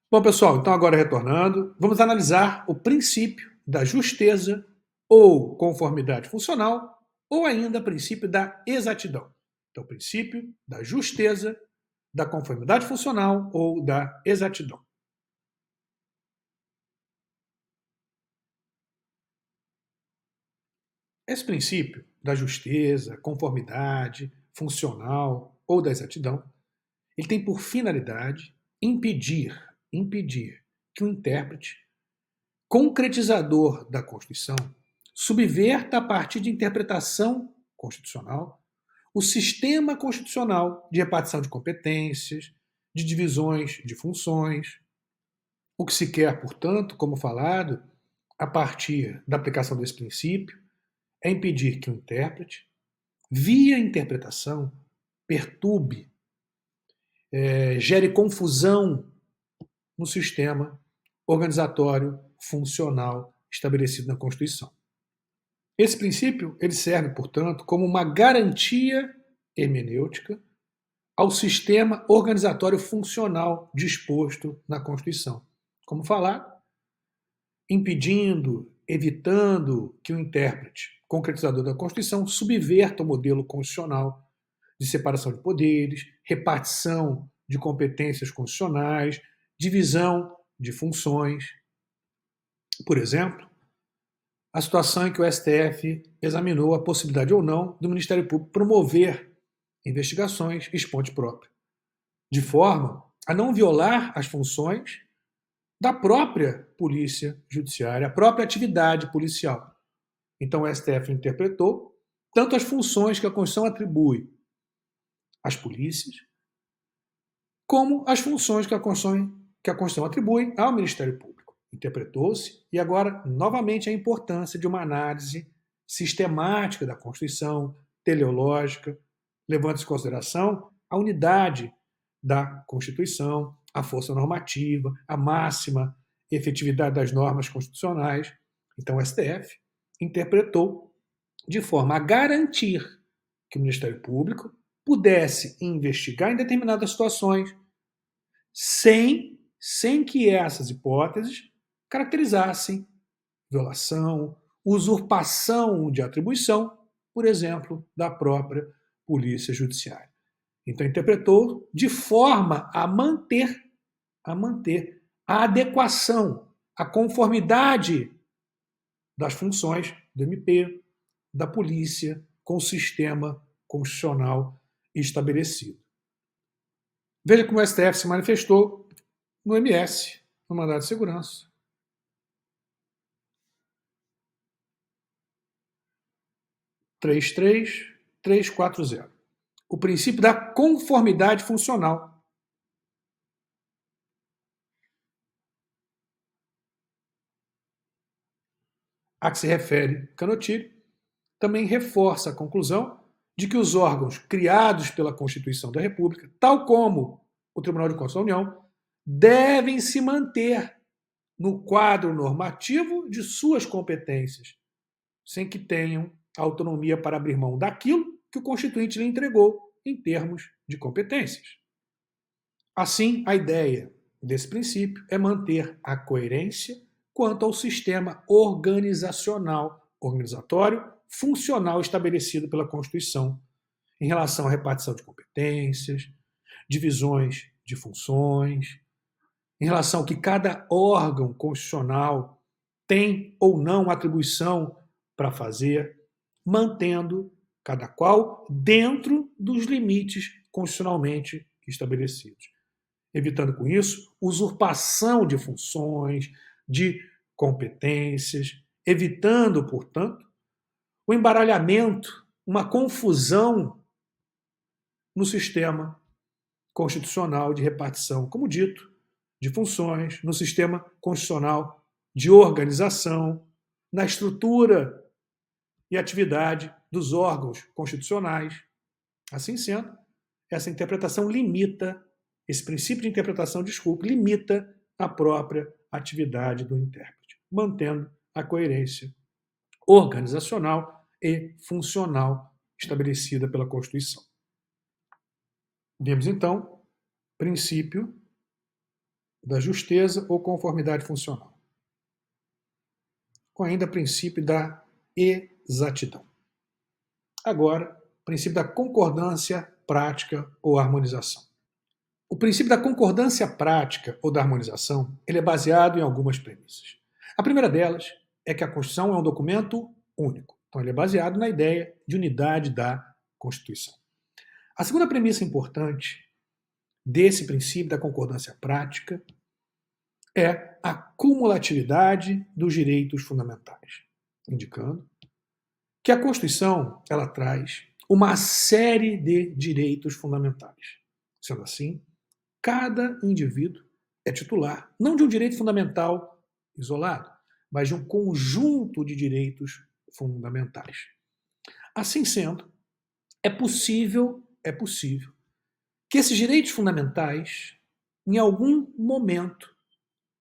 Bom, pessoal, então agora retornando, vamos analisar o princípio da justeza ou conformidade funcional, ou ainda o princípio da exatidão. Então, o princípio da justeza, da conformidade funcional ou da exatidão. Esse princípio da justeza, conformidade, funcional ou da exatidão, ele tem por finalidade impedir que o intérprete concretizador da Constituição subverta, a partir de interpretação constitucional, o sistema constitucional de repartição de competências, de divisões de funções. O que se quer, portanto, como falado, a partir da aplicação desse princípio, é impedir que o intérprete, via interpretação, perturbe, gere confusão no sistema organizatório funcional estabelecido na Constituição. Esse princípio ele serve, portanto, como uma garantia hermenêutica ao sistema organizatório funcional disposto na Constituição. Como falar, impedindo, evitando que o intérprete, concretizador da Constituição, subverta o modelo constitucional de separação de poderes, repartição de competências constitucionais, divisão de funções. Por exemplo, a situação em que o STF examinou a possibilidade ou não do Ministério Público promover investigações ex-ponte própria, de forma a não violar as funções da própria polícia judiciária, a própria atividade policial. Então o STF interpretou tanto as funções que a Constituição atribui às polícias, como as funções que a Constituição atribui ao Ministério Público. Interpretou-se, e agora, novamente, a importância de uma análise sistemática da Constituição, teleológica, levando em consideração a unidade da Constituição, a força normativa, a máxima efetividade das normas constitucionais. Então, o STF interpretou de forma a garantir que o Ministério Público pudesse investigar em determinadas situações sem que essas hipóteses caracterizassem violação, usurpação de atribuição, por exemplo, da própria Polícia Judiciária. Então, interpretou de forma a manter a adequação, a conformidade das funções do MP, da polícia, com o sistema constitucional estabelecido. Veja como o STF se manifestou no MS, no mandado de segurança. Três três três quatro zero. O princípio da conformidade funcional. A que se refere Canottieri também reforça a conclusão de que os órgãos criados pela Constituição da República, tal como o Tribunal de Contas da União, devem se manter no quadro normativo de suas competências, sem que tenham autonomia para abrir mão daquilo que o Constituinte lhe entregou em termos de competências. Assim, a ideia desse princípio é manter a coerência quanto ao sistema organizatório, funcional estabelecido pela Constituição, em relação à repartição de competências, divisões de funções, em relação ao que cada órgão constitucional tem ou não atribuição para fazer, mantendo cada qual dentro dos limites constitucionalmente estabelecidos, evitando com isso usurpação de funções, de competências, evitando, portanto, o embaralhamento, uma confusão no sistema constitucional de repartição, como dito, de funções, no sistema constitucional de organização, na estrutura e atividade dos órgãos constitucionais. Assim sendo, essa interpretação limita, esse princípio de interpretação, limita a própria atividade do intérprete, mantendo a coerência organizacional e funcional estabelecida pela Constituição. Vemos, então, princípio da justeza ou conformidade funcional, com ainda o princípio da exatidão. Agora, princípio da concordância prática ou harmonização. O princípio da concordância prática ou da harmonização ele é baseado em algumas premissas. A primeira delas é que a Constituição é um documento único. Então, ele é baseado na ideia de unidade da Constituição. A segunda premissa importante desse princípio da concordância prática é a cumulatividade dos direitos fundamentais, indicando que a Constituição ela traz uma série de direitos fundamentais. Sendo assim, cada indivíduo é titular, não de um direito fundamental isolado, mas de um conjunto de direitos fundamentais. Assim sendo, é possível que esses direitos fundamentais, em algum momento,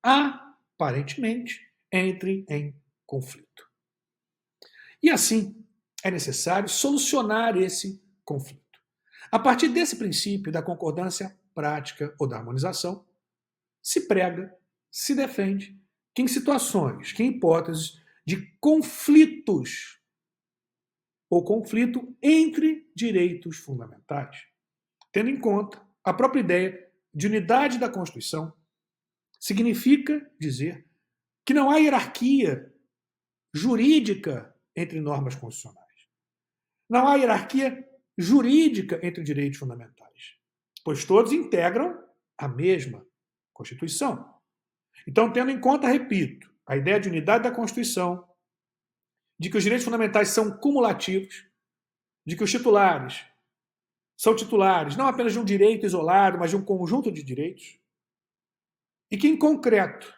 aparentemente, entrem em conflito. E assim, é necessário solucionar esse conflito. A partir desse princípio da concordância prática ou da harmonização, se prega, se defende que em situações, que em hipóteses de conflitos ou conflito entre direitos fundamentais, tendo em conta a própria ideia de unidade da Constituição, significa dizer que não há hierarquia jurídica entre normas constitucionais. Não há hierarquia jurídica entre direitos fundamentais, pois todos integram a mesma Constituição. Então, tendo em conta, repito, a ideia de unidade da Constituição, de que os direitos fundamentais são cumulativos, de que os titulares são titulares não apenas de um direito isolado, mas de um conjunto de direitos, e que, em concreto,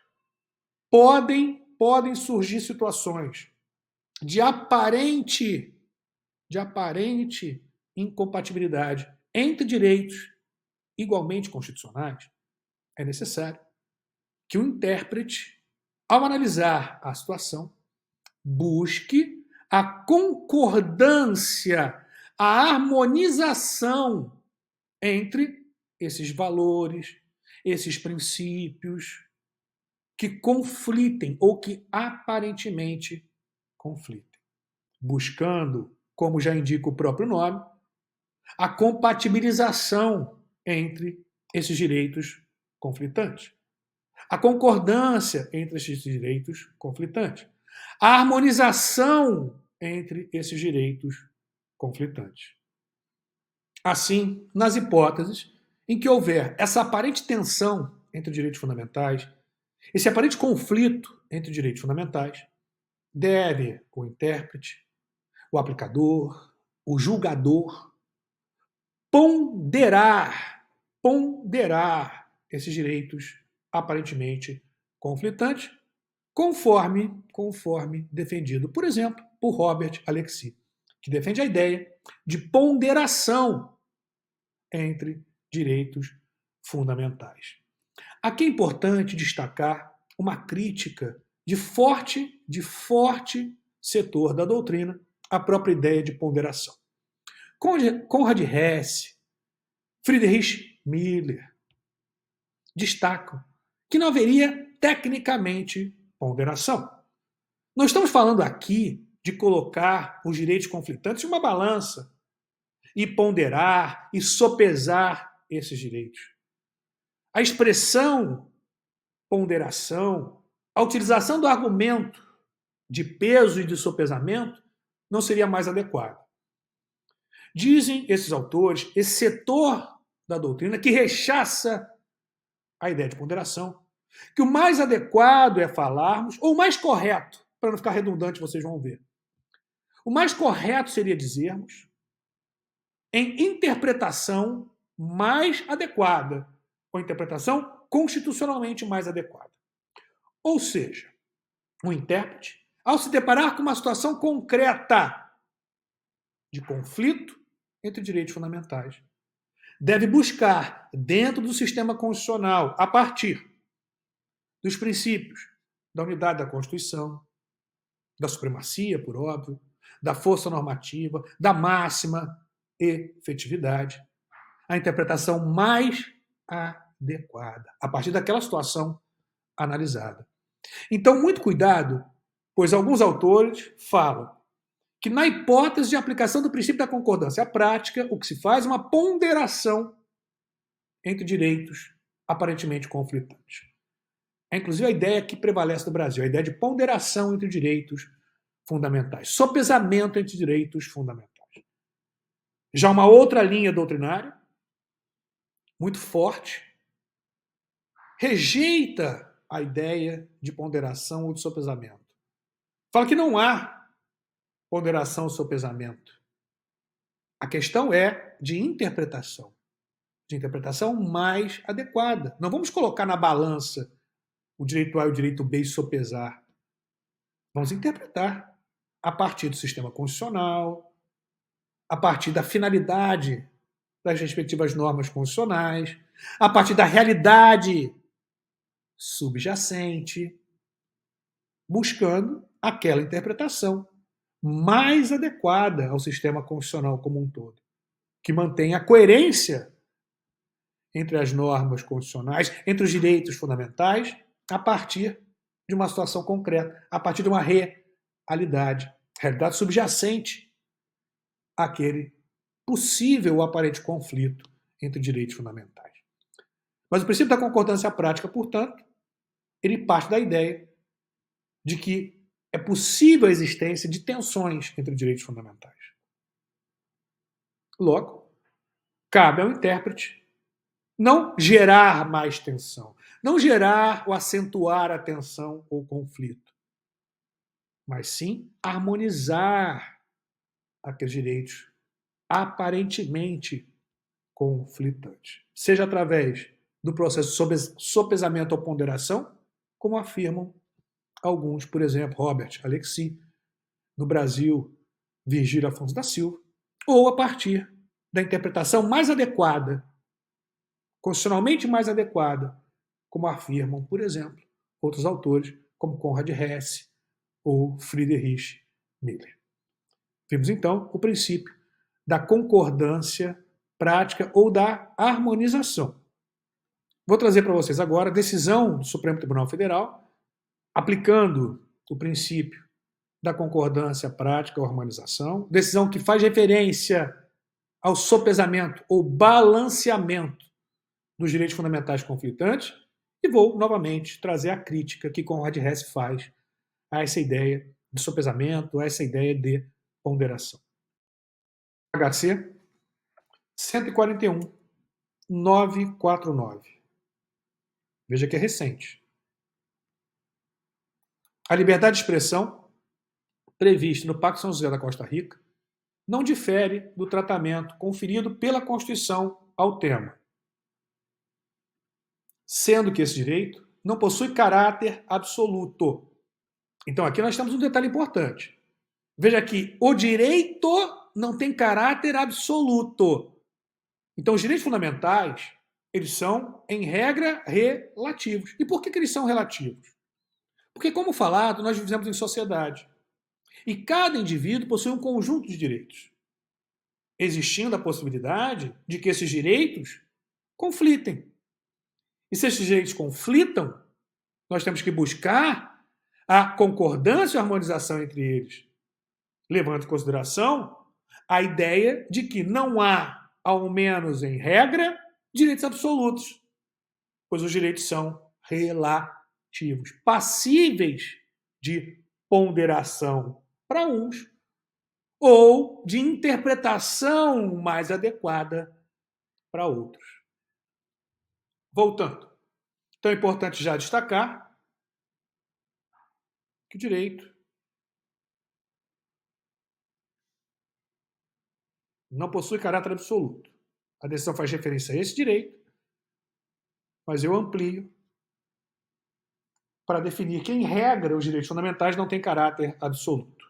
podem surgir situações de aparente incompatibilidade entre direitos igualmente constitucionais, é necessário que o intérprete, ao analisar a situação, busque a concordância, a harmonização entre esses valores, esses princípios que conflitem ou que aparentemente conflitem, buscando, como já indica o próprio nome, a compatibilização entre esses direitos conflitantes, a concordância entre esses direitos conflitantes, a harmonização entre esses direitos conflitantes. Assim, nas hipóteses em que houver essa aparente tensão entre direitos fundamentais, esse aparente conflito entre direitos fundamentais, deve o intérprete, o aplicador, o julgador, ponderar esses direitos aparentemente conflitantes, conforme defendido, por exemplo, por Robert Alexis, que defende a ideia de ponderação entre direitos fundamentais. Aqui é importante destacar uma crítica de forte setor da doutrina à própria ideia de ponderação. Konrad Hess, Friedrich Miller destacam que não haveria tecnicamente ponderação. Não estamos falando aqui de colocar os direitos conflitantes em uma balança e ponderar e sopesar esses direitos. A expressão ponderação, a utilização do argumento de peso e de sopesamento não seria mais adequada. Dizem esses autores, esse setor da doutrina que rechaça a ideia de ponderação, que o mais adequado é falarmos, ou o mais correto, para não ficar redundante, vocês vão ver. O mais correto seria dizermos em interpretação mais adequada, ou interpretação constitucionalmente mais adequada. Ou seja, o intérprete, ao se deparar com uma situação concreta de conflito entre direitos fundamentais, deve buscar, dentro do sistema constitucional, a partir dos princípios da unidade da Constituição, da supremacia, por óbvio, da força normativa, da máxima efetividade, a interpretação mais adequada, a partir daquela situação analisada. Então, muito cuidado, pois alguns autores falam que, na hipótese de aplicação do princípio da concordância à prática, o que se faz é uma ponderação entre direitos aparentemente conflitantes. É, inclusive, a ideia que prevalece no Brasil, a ideia de ponderação entre direitos fundamentais, sopesamento entre direitos fundamentais. Já uma outra linha doutrinária, muito forte, rejeita a ideia de ponderação ou de sopesamento. Fala que não há ponderação ou sopesamento. A questão é de interpretação mais adequada. Não vamos colocar na balança o direito A e o direito B e sopesar. Vamos interpretar a partir do sistema constitucional, a partir da finalidade das respectivas normas constitucionais, a partir da realidade subjacente, buscando aquela interpretação mais adequada ao sistema constitucional como um todo, que mantenha a coerência entre as normas constitucionais, entre os direitos fundamentais, a partir de uma situação concreta, a partir de uma realidade subjacente àquele possível ou aparente conflito entre direitos fundamentais. Mas o princípio da concordância prática, portanto, ele parte da ideia de que é possível a existência de tensões entre direitos fundamentais. Logo, cabe ao intérprete não gerar mais tensão, não gerar ou acentuar a tensão ou conflito, mas sim harmonizar aqueles direitos aparentemente conflitantes, seja através do processo de sopesamento ou ponderação, como afirmam alguns, por exemplo, Robert Alexis, no Brasil, Virgílio Afonso da Silva, ou a partir da interpretação mais adequada, constitucionalmente mais adequada, como afirmam, por exemplo, outros autores, como Conrad Hesse ou Friedrich Miller. Vimos, então, o princípio da concordância prática ou da harmonização. Vou trazer para vocês agora a decisão do Supremo Tribunal Federal, aplicando o princípio da concordância prática ou harmonização, decisão que faz referência ao sopesamento ou balanceamento dos direitos fundamentais conflitantes, e vou, novamente, trazer a crítica que Conrad Hesse faz a essa ideia de sopesamento, a essa ideia de ponderação. HC 141.949. Veja que é recente. A liberdade de expressão prevista no Pacto de São José da Costa Rica não difere do tratamento conferido pela Constituição ao tema, sendo que esse direito não possui caráter absoluto. Então aqui nós temos um detalhe importante. Veja que o direito não tem caráter absoluto. Então os direitos fundamentais, eles são, em regra, relativos. E por que eles são relativos? Porque, como falado, nós vivemos em sociedade. E cada indivíduo possui um conjunto de direitos, existindo a possibilidade de que esses direitos conflitem. E se esses direitos conflitam, nós temos que buscar a concordância e a harmonização entre eles, levando em consideração a ideia de que não há, ao menos em regra, direitos absolutos, pois os direitos são relativos, passíveis de ponderação para uns ou de interpretação mais adequada para outros. Voltando, então é importante já destacar que o direito não possui caráter absoluto. A decisão faz referência a esse direito, mas eu amplio para definir que, em regra, os direitos fundamentais não têm caráter absoluto.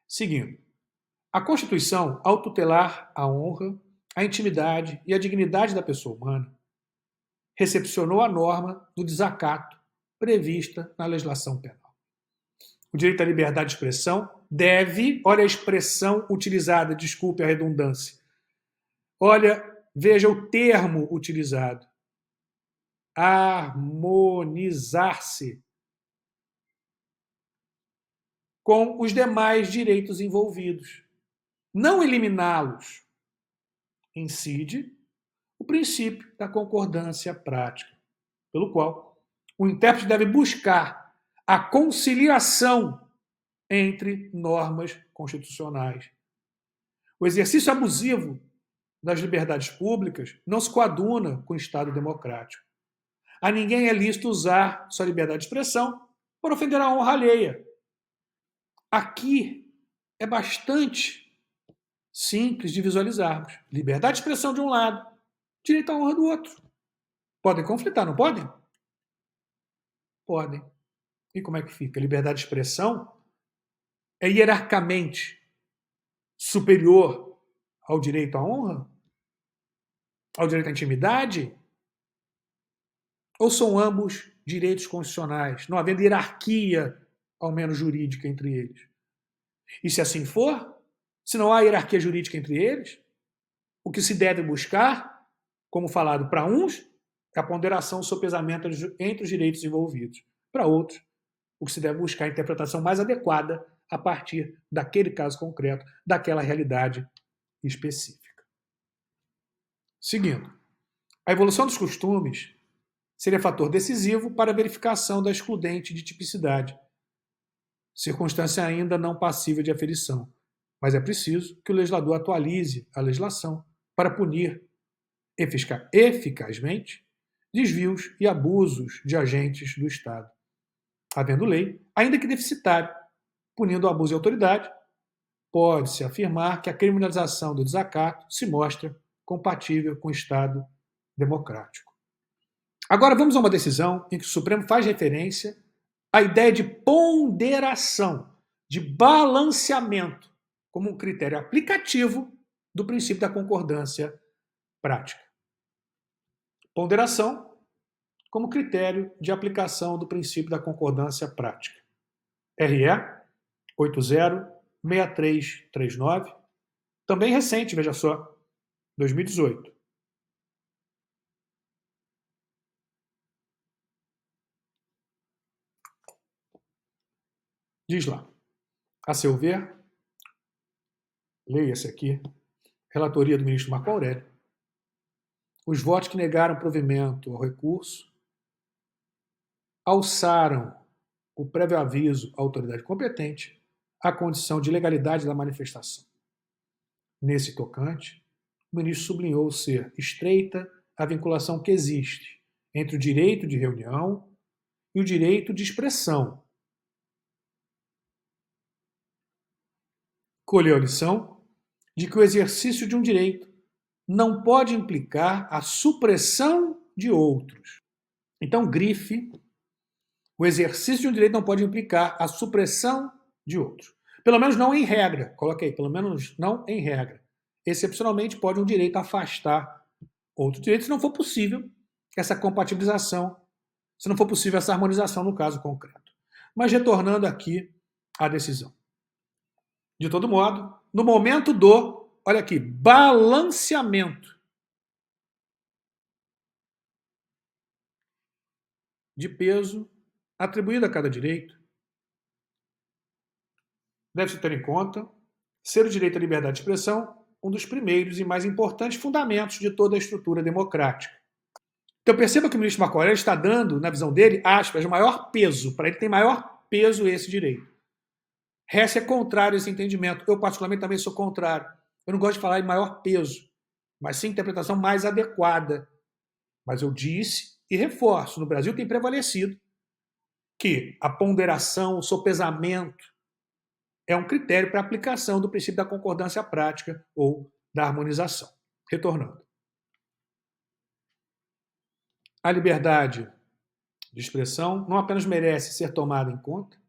Seguindo, a Constituição, ao tutelar a honra, a intimidade e a dignidade da pessoa humana, recepcionou a norma do desacato prevista na legislação penal. O direito à liberdade de expressão deve, olha a expressão utilizada, desculpe a redundância, olha, veja o termo utilizado, harmonizar-se com os demais direitos envolvidos, não eliminá-los. Incide o princípio da concordância prática, pelo qual o intérprete deve buscar a conciliação entre normas constitucionais. O exercício abusivo das liberdades públicas não se coaduna com o Estado democrático. A ninguém é lícito usar sua liberdade de expressão por ofender a honra alheia. Aqui é bastante simples de visualizarmos. Liberdade de expressão de um lado, direito à honra do outro. Podem conflitar, não podem? Podem. E como é que fica? Liberdade de expressão é hierarquicamente superior ao direito à honra? Ao direito à intimidade? Ou são ambos direitos constitucionais, não havendo hierarquia, ao menos jurídica, entre eles? E se assim for, se não há hierarquia jurídica entre eles, o que se deve buscar, como falado para uns, é a ponderação, o sopesamento entre os direitos envolvidos. Para outros, o que se deve buscar é a interpretação mais adequada a partir daquele caso concreto, daquela realidade específica. Seguindo, a evolução dos costumes seria fator decisivo para a verificação da excludente de tipicidade, circunstância ainda não passível de aferição, mas é preciso que o legislador atualize a legislação para punir eficazmente desvios e abusos de agentes do Estado. Havendo lei, ainda que deficitária, punindo o abuso de autoridade, pode-se afirmar que a criminalização do desacato se mostra compatível com o Estado democrático. Agora vamos a uma decisão em que o Supremo faz referência à ideia de ponderação, de balanceamento, como um critério aplicativo do princípio da concordância prática. Ponderação como critério de aplicação do princípio da concordância prática. RE 806339, também recente, veja só, 2018. Diz lá, a seu ver, leia-se aqui, relatoria do ministro Marco Aurélio, os votos que negaram provimento ao recurso alçaram o prévio aviso à autoridade competente à condição de legalidade da manifestação. Nesse tocante, o ministro sublinhou ser estreita a vinculação que existe entre o direito de reunião e o direito de expressão. Colheu a lição de que o exercício de um direito não pode implicar a supressão de outros. Então, grife, o exercício de um direito não pode implicar a supressão de outros. Pelo menos não em regra. Coloquei, pelo menos não em regra. Excepcionalmente, pode um direito afastar outro direito, se não for possível essa compatibilização, se não for possível essa harmonização no caso concreto. Mas retornando aqui à decisão. De todo modo, no momento do, olha aqui, balanceamento de peso atribuído a cada direito, deve-se ter em conta ser o direito à liberdade de expressão um dos primeiros e mais importantes fundamentos de toda a estrutura democrática. Então perceba que o ministro Marco Aurélio está dando, na visão dele, aspas, maior peso, para ele tem maior peso esse direito. Hesse é contrário a esse entendimento. Eu, particularmente, também sou contrário. Eu não gosto de falar em maior peso, mas sim interpretação mais adequada. Mas eu disse e reforço, no Brasil tem prevalecido que a ponderação, o sopesamento é um critério para a aplicação do princípio da concordância prática ou da harmonização. Retornando. A liberdade de expressão não apenas merece ser tomada em conta,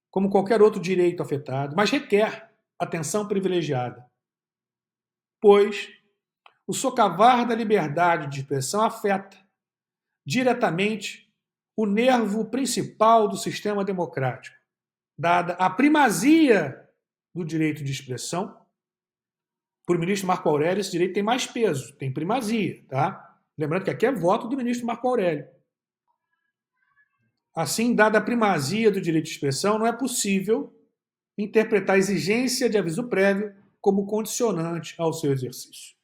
como qualquer outro direito afetado, mas requer atenção privilegiada, pois o socavar da liberdade de expressão afeta diretamente o nervo principal do sistema democrático. Dada a primazia do direito de expressão, por o ministro Marco Aurélio, esse direito tem mais peso, tem primazia, tá? Lembrando que aqui é voto do ministro Marco Aurélio. Assim, dada a primazia do direito de expressão, não é possível interpretar a exigência de aviso prévio como condicionante ao seu exercício.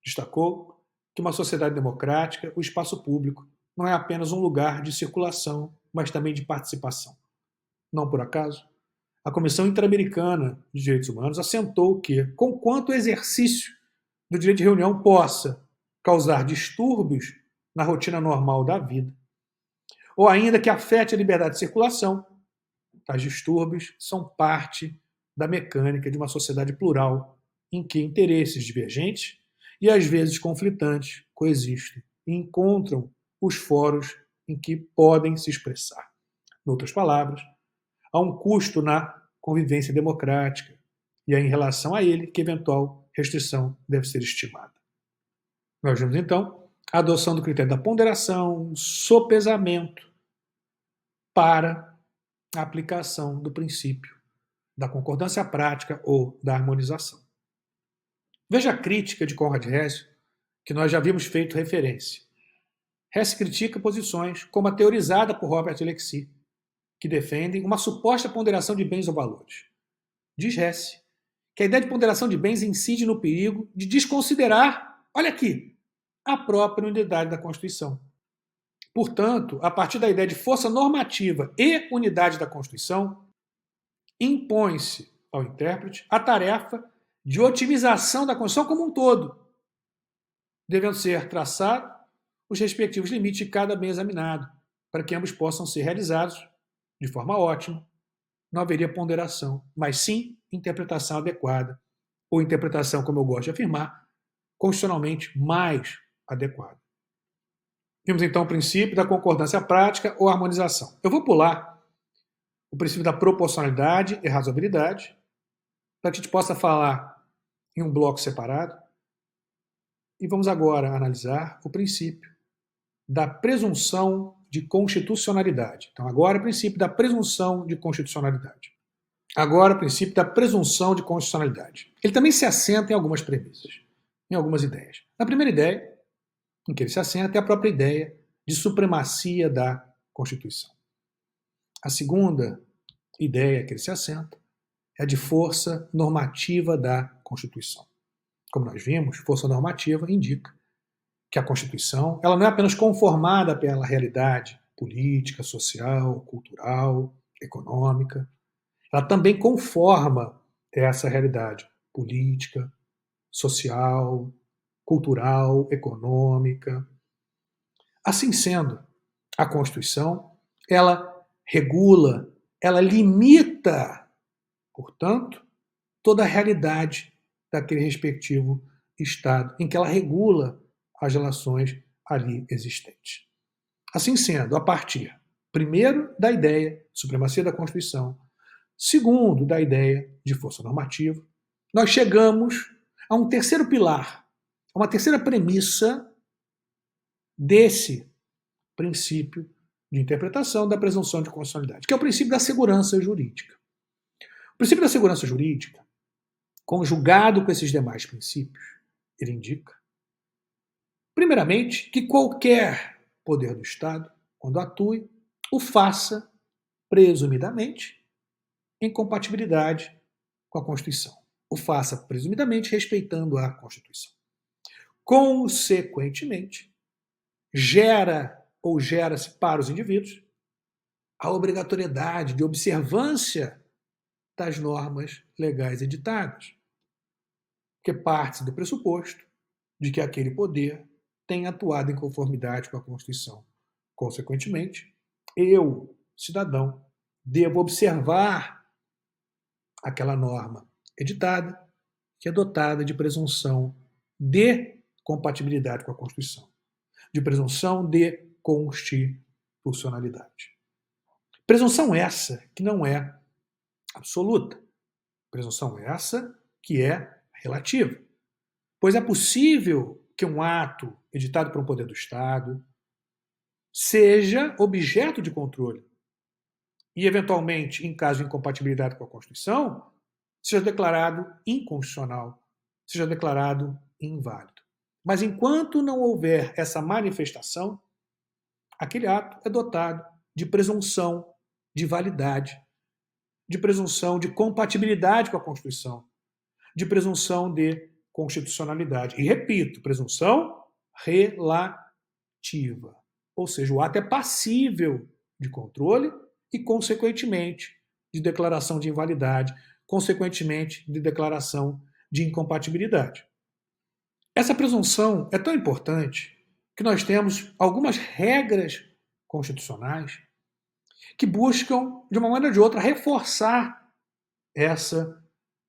Destacou que uma sociedade democrática, o espaço público, não é apenas um lugar de circulação, mas também de participação. Não por acaso, a Comissão Interamericana de Direitos Humanos assentou que, conquanto o exercício do direito de reunião possa causar distúrbios na rotina normal da vida, ou ainda que afete a liberdade de circulação, tais distúrbios são parte da mecânica de uma sociedade plural em que interesses divergentes e às vezes conflitantes coexistem e encontram os fóruns em que podem se expressar. Em outras palavras, há um custo na convivência democrática e é em relação a ele que eventual restrição deve ser estimada. Nós vemos, então, a adoção do critério da ponderação, sopesamento, para a aplicação do princípio da concordância prática ou da harmonização. Veja a crítica de Conrad Hesse, que nós já havíamos feito referência. Hesse critica posições como a teorizada por Robert Alexis, que defendem uma suposta ponderação de bens ou valores. Diz Hesse que a ideia de ponderação de bens incide no perigo de desconsiderar, olha aqui, a própria unidade da Constituição. Portanto, a partir da ideia de força normativa e unidade da Constituição, impõe-se ao intérprete a tarefa de otimização da Constituição como um todo, devendo ser traçados os respectivos limites de cada bem examinado, para que ambos possam ser realizados de forma ótima. Não haveria ponderação, mas sim interpretação adequada, ou interpretação, como eu gosto de afirmar, constitucionalmente mais adequada. Vimos então o princípio da concordância prática ou harmonização. Eu vou pular o princípio da proporcionalidade e razoabilidade, para que a gente possa falar em um bloco separado. E vamos agora analisar o princípio da presunção de constitucionalidade. Então, agora o princípio da presunção de constitucionalidade. Agora o princípio da presunção de constitucionalidade. Ele também se assenta em algumas premissas, em algumas ideias. Na primeira ideia, em que ele se assenta, é a própria ideia de supremacia da Constituição. A segunda ideia que ele se assenta é a de força normativa da Constituição. Como nós vimos, força normativa indica que a Constituição ela não é apenas conformada pela realidade política, social, cultural, econômica, ela também conforma essa realidade política, social, cultural, econômica. Assim sendo, a Constituição, ela regula, ela limita, portanto, toda a realidade daquele respectivo Estado, em que ela regula as relações ali existentes. Assim sendo, a partir, primeiro, da ideia de supremacia da Constituição, segundo, da ideia de força normativa, nós chegamos a um terceiro pilar, a uma terceira premissa desse princípio de interpretação da presunção de constitucionalidade, que é o princípio da segurança jurídica. O princípio da segurança jurídica, conjugado com esses demais princípios, ele indica, primeiramente, que qualquer poder do Estado, quando atue, o faça, presumidamente, em compatibilidade com a Constituição. O faça, presumidamente, respeitando a Constituição. Consequentemente, gera-se para os indivíduos a obrigatoriedade de observância das normas legais editadas, que parte do pressuposto de que aquele poder tem atuado em conformidade com a Constituição. Consequentemente, eu, cidadão, devo observar aquela norma editada que é dotada de presunção de compatibilidade com a Constituição, de presunção de constitucionalidade. Presunção essa que não é absoluta. Presunção essa que é relativa. Pois é possível que um ato editado por um poder do Estado seja objeto de controle e, eventualmente, em caso de incompatibilidade com a Constituição, seja declarado inconstitucional, seja declarado inválido. Mas enquanto não houver essa manifestação, aquele ato é dotado de presunção de validade, de presunção de compatibilidade com a Constituição, de presunção de constitucionalidade. E repito, presunção relativa. Ou seja, o ato é passível de controle e, consequentemente, de declaração de invalidade, consequentemente, de declaração de incompatibilidade. Essa presunção é tão importante que nós temos algumas regras constitucionais que buscam, de uma maneira ou de outra, reforçar essa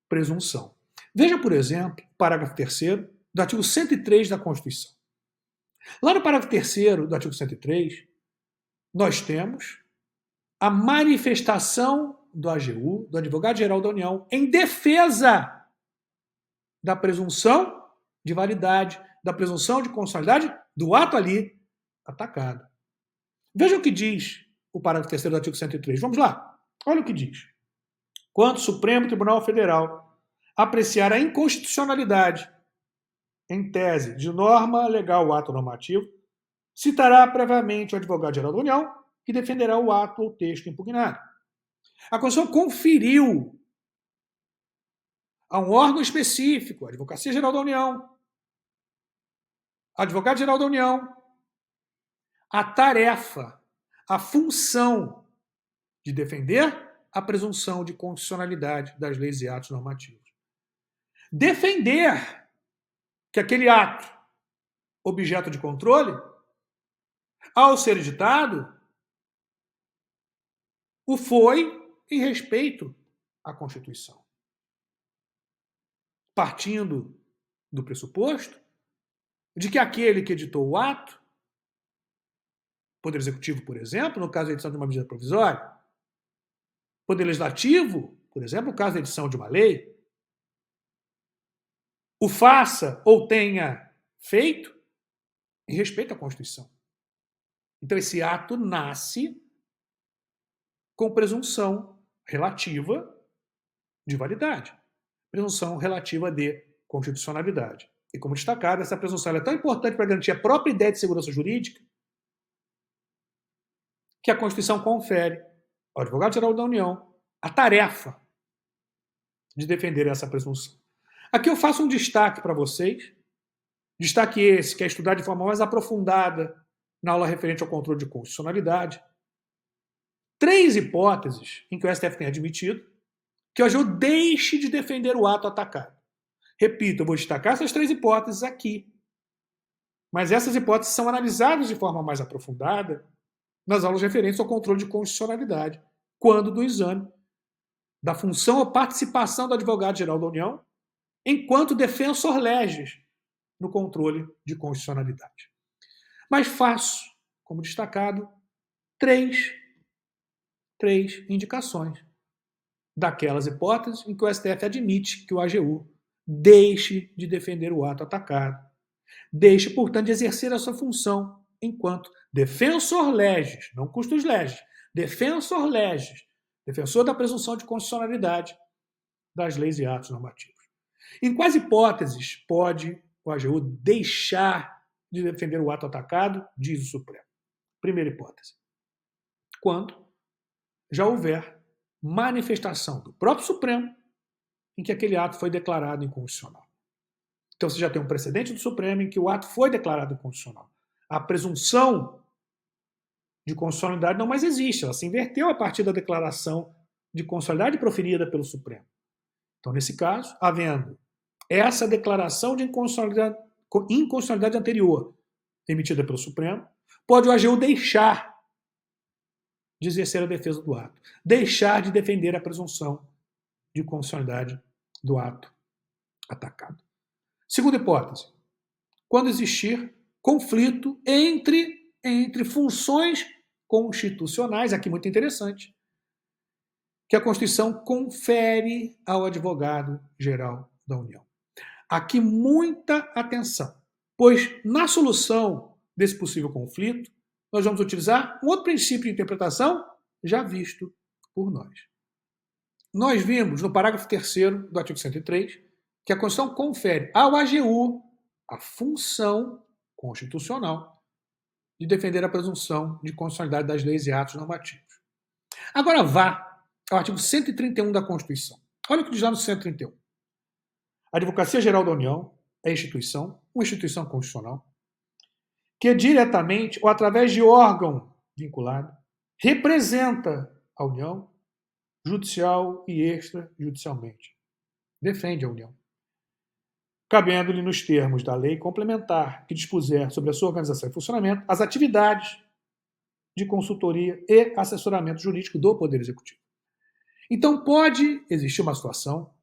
presunção. Veja, por exemplo, o parágrafo 3º do artigo 103 da Constituição. Lá no parágrafo 3º do artigo 103, nós temos a manifestação do AGU, do Advogado-Geral da União, em defesa da presunção de validade, da presunção de constitucionalidade do ato ali atacado. Veja o que diz o parágrafo 3º do artigo 103. Vamos lá. Olha o que diz. Quando o Supremo Tribunal Federal apreciar a inconstitucionalidade, em tese, de norma legal ou ato normativo, citará previamente o Advogado-Geral da União que defenderá o ato ou texto impugnado. A Constituição conferiu a um órgão específico, a Advocacia Geral da União, Advogado-Geral da União, a tarefa, a função de defender a presunção de constitucionalidade das leis e atos normativos. Defender que aquele ato, objeto de controle, ao ser editado, o foi em respeito à Constituição. Partindo do pressuposto de que aquele que editou o ato, Poder Executivo, por exemplo, no caso da edição de uma medida provisória, Poder Legislativo, por exemplo, no caso da edição de uma lei, o faça ou tenha feito em respeito à Constituição. Então, esse ato nasce com presunção relativa de validade, presunção relativa de constitucionalidade. E, como destacado, essa presunção é tão importante para garantir a própria ideia de segurança jurídica que a Constituição confere ao Advogado-Geral da União a tarefa de defender essa presunção. Aqui eu faço um destaque para vocês, destaque esse que é estudar de forma mais aprofundada na aula referente ao controle de constitucionalidade. 3 hipóteses em que o STF tem admitido que o AGU deixe de defender o ato atacado. Repito, eu vou destacar essas 3 hipóteses aqui. Mas essas hipóteses são analisadas de forma mais aprofundada nas aulas referentes ao controle de constitucionalidade, quando do exame da função ou participação do Advogado-Geral da União enquanto defensor legis no controle de constitucionalidade. Mas faço, como destacado, três indicações daquelas hipóteses em que o STF admite que o AGU deixe de defender o ato atacado, deixe, portanto, de exercer a sua função enquanto defensor legis, não custos legis, defensor legis, defensor da presunção de constitucionalidade das leis e atos normativos. Em quais hipóteses pode o AGU deixar de defender o ato atacado, diz o Supremo? Primeira hipótese. Quando já houver manifestação do próprio Supremo em que aquele ato foi declarado inconstitucional. Então você já tem um precedente do Supremo em que o ato foi declarado inconstitucional. A presunção de constitucionalidade não mais existe, ela se inverteu a partir da declaração de constitucionalidade proferida pelo Supremo. Então, nesse caso, havendo essa declaração de inconstitucionalidade anterior emitida pelo Supremo, pode o AGU deixar de exercer a defesa do ato, deixar de defender a presunção de constitucionalidade do ato atacado. Segunda hipótese, quando existir conflito entre funções constitucionais, aqui muito interessante, que a Constituição confere ao Advogado-Geral da União. Aqui muita atenção, pois na solução desse possível conflito, nós vamos utilizar um outro princípio de interpretação já visto por nós. Nós vimos no parágrafo 3º do artigo 103 que a Constituição confere ao AGU a função constitucional de defender a presunção de constitucionalidade das leis e atos normativos. Agora vá ao artigo 131 da Constituição. Olha o que diz lá no 131. A Advocacia Geral da União é uma instituição constitucional, que diretamente ou através de órgão vinculado representa a União judicial e extrajudicialmente. Defende a União, cabendo-lhe nos termos da lei complementar que dispuser sobre a sua organização e funcionamento as atividades de consultoria e assessoramento jurídico do Poder Executivo. Então pode existir uma situação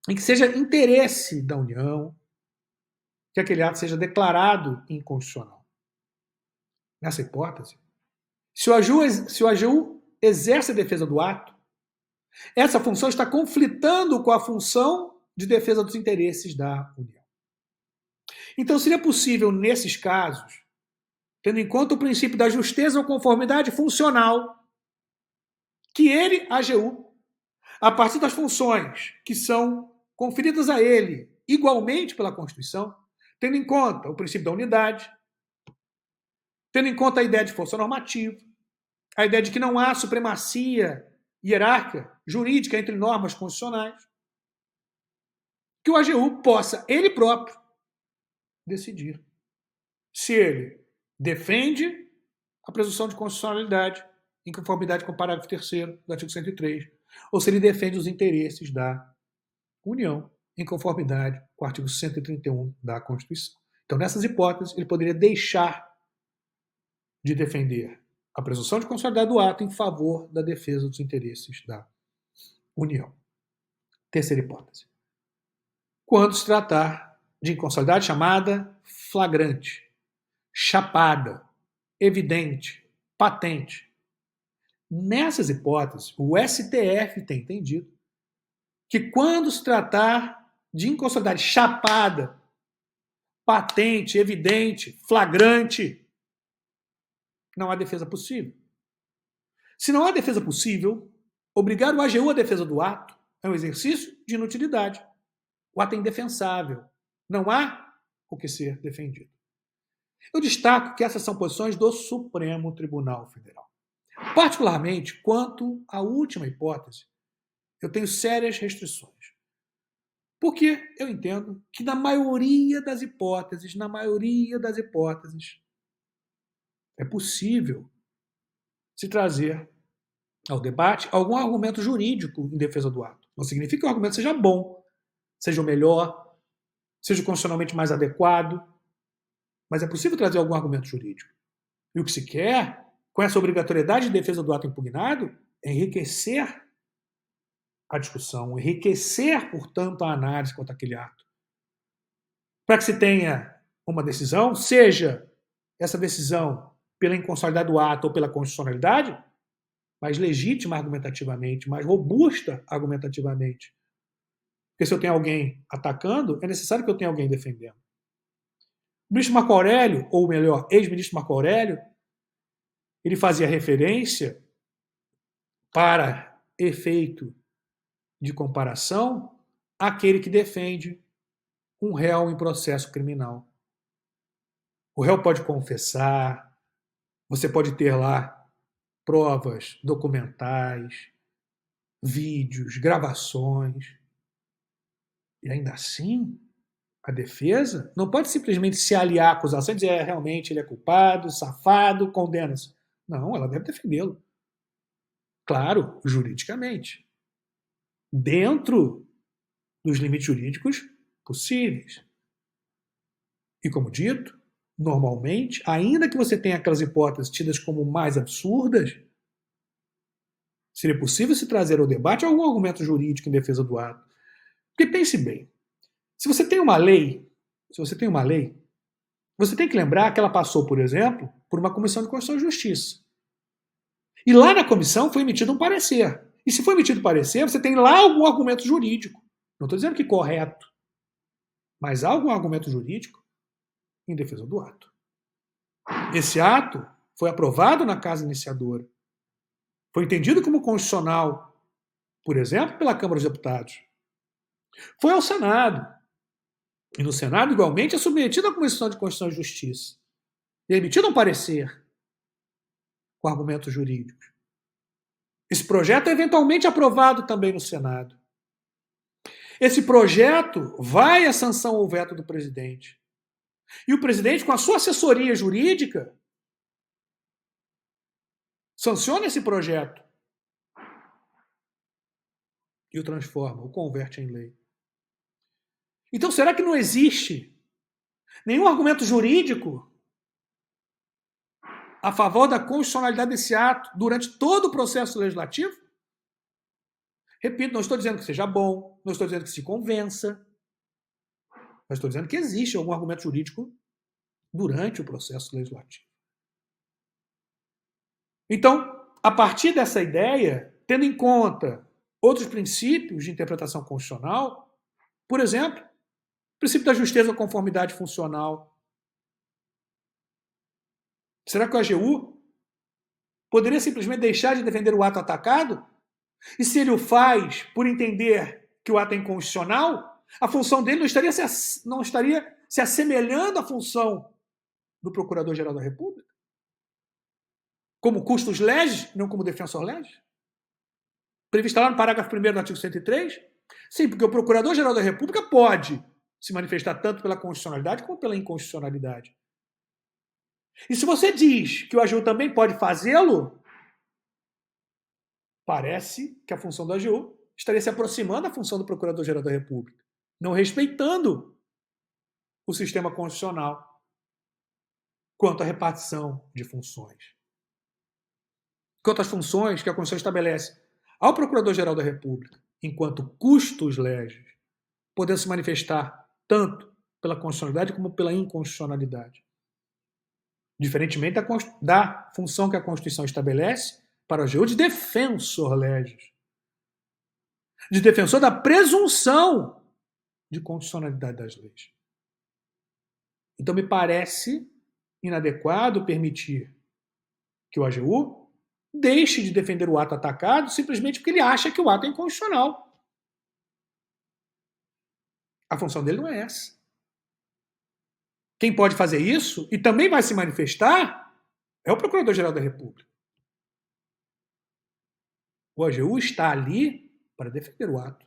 em que seja interesse da União que aquele ato seja declarado inconstitucional. Nessa hipótese, se o AGU exerce a defesa do ato, essa função está conflitando com a função de defesa dos interesses da União. Então, seria possível, nesses casos, tendo em conta o princípio da justeza ou conformidade funcional, que ele, AGU, a partir das funções que são conferidas a ele igualmente pela Constituição, tendo em conta o princípio da unidade, tendo em conta a ideia de força normativa, a ideia de que não há supremacia hierárquica jurídica entre normas constitucionais, que o AGU possa, ele próprio, decidir se ele defende a presunção de constitucionalidade em conformidade com o parágrafo 3º do artigo 103, ou se ele defende os interesses da União em conformidade com o artigo 131 da Constituição. Então, nessas hipóteses, ele poderia deixar de defender a presunção de constitucionalidade do ato em favor da defesa dos interesses da União. Terceira hipótese. Quando se tratar de inconstitucionalidade chamada flagrante, chapada, evidente, patente. Nessas hipóteses, o STF tem entendido que quando se tratar de inconstitucionalidade chapada, patente, evidente, flagrante, não há defesa possível. Se não há defesa possível, obrigar o AGU à defesa do ato é um exercício de inutilidade. O ato é indefensável. Não há o que ser defendido. Eu destaco que essas são posições do Supremo Tribunal Federal. Particularmente, quanto à última hipótese, eu tenho sérias restrições. Porque eu entendo que na maioria das hipóteses, é possível se trazer ao debate algum argumento jurídico em defesa do ato. Não significa que o argumento seja bom, seja o melhor, seja constitucionalmente mais adequado, mas é possível trazer algum argumento jurídico. E o que se quer, com essa obrigatoriedade de defesa do ato impugnado, é enriquecer a discussão, enriquecer, portanto, a análise quanto àquele ato. Para que se tenha uma decisão, seja essa decisão pela inconstitucionalidade do ato ou pela constitucionalidade, mais legítima argumentativamente, mais robusta argumentativamente. Porque se eu tenho alguém atacando, é necessário que eu tenha alguém defendendo. O ministro Marco Aurélio, ou melhor, ex-ministro Marco Aurélio, ele fazia referência, para efeito de comparação, àquele que defende um réu em processo criminal. O réu pode confessar, você pode ter lá provas documentais, vídeos, gravações, e ainda assim, a defesa não pode simplesmente se aliar à acusação e dizer realmente ele é culpado, safado, condena-se. Não, ela deve defendê-lo. Claro, juridicamente. Dentro dos limites jurídicos possíveis. E como dito, normalmente, ainda que você tenha aquelas hipóteses tidas como mais absurdas, seria possível se trazer ao debate algum argumento jurídico em defesa do ato. Porque pense bem, se você tem uma lei, você tem que lembrar que ela passou, por exemplo, por uma comissão de Constituição e Justiça. E lá na comissão foi emitido um parecer. E se foi emitido parecer, você tem lá algum argumento jurídico. Não estou dizendo que correto, mas há algum argumento jurídico em defesa do ato. Esse ato foi aprovado na casa iniciadora. Foi entendido como constitucional, por exemplo, pela Câmara dos Deputados. Foi ao Senado. E no Senado, igualmente, é submetido à Comissão de Constituição e Justiça. E é emitido um parecer com argumentos jurídicos. Esse projeto é eventualmente aprovado também no Senado. Esse projeto vai à sanção ou veto do presidente. E o presidente, com a sua assessoria jurídica, sanciona esse projeto e o transforma, o converte em lei. Então, será que não existe nenhum argumento jurídico a favor da constitucionalidade desse ato durante todo o processo legislativo? Repito, não estou dizendo que seja bom, não estou dizendo que se convença, mas estou dizendo que existe algum argumento jurídico durante o processo legislativo. Então, a partir dessa ideia, tendo em conta outros princípios de interpretação constitucional, por exemplo, o princípio da justeza ou conformidade funcional. Será que o AGU poderia simplesmente deixar de defender o ato atacado? E se ele o faz por entender que o ato é inconstitucional, a função dele não estaria se assemelhando à função do Procurador-Geral da República? Como custos legis, não como defensor legis? Prevista lá no parágrafo 1º do artigo 103? Sim, porque o Procurador-Geral da República pode se manifestar tanto pela constitucionalidade como pela inconstitucionalidade. E se você diz que o AGU também pode fazê-lo, parece que a função do AGU estaria se aproximando da função do Procurador-Geral da República, não respeitando o sistema constitucional quanto à repartição de funções. Quanto às funções que a Constituição estabelece ao Procurador-Geral da República, enquanto custos legis, podendo se manifestar tanto pela constitucionalidade como pela inconstitucionalidade. Diferentemente da função que a Constituição estabelece para o AGU de defensor legis, de defensor da presunção de constitucionalidade das leis. Então, me parece inadequado permitir que o AGU deixe de defender o ato atacado simplesmente porque ele acha que o ato é inconstitucional. A função dele não é essa. Quem pode fazer isso, e também vai se manifestar, é o Procurador-Geral da República. O AGU está ali para defender o ato,